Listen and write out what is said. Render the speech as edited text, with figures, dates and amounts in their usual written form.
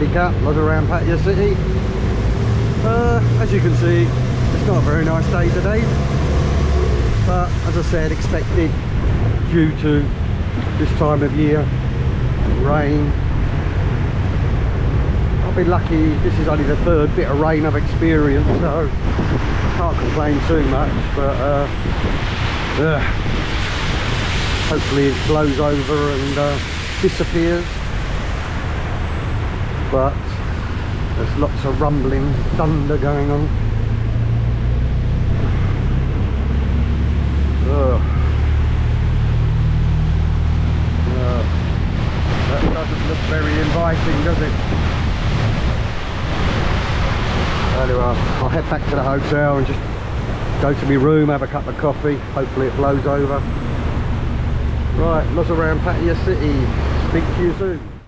body cut, was around Pattaya City. As you can see, it's not a very nice day today, but as I said, expected due to this time of year, rain. I've been lucky, this is only the third bit of rain I've experienced, so can't complain too much, but hopefully it blows over and disappears. But there's lots of rumbling thunder going on. That doesn't look very inviting, does it? Anyway, I'll head back to the hotel and just go to my room, have a cup of coffee. Hopefully it blows over. Right, lots around Pattaya City. Speak to you soon.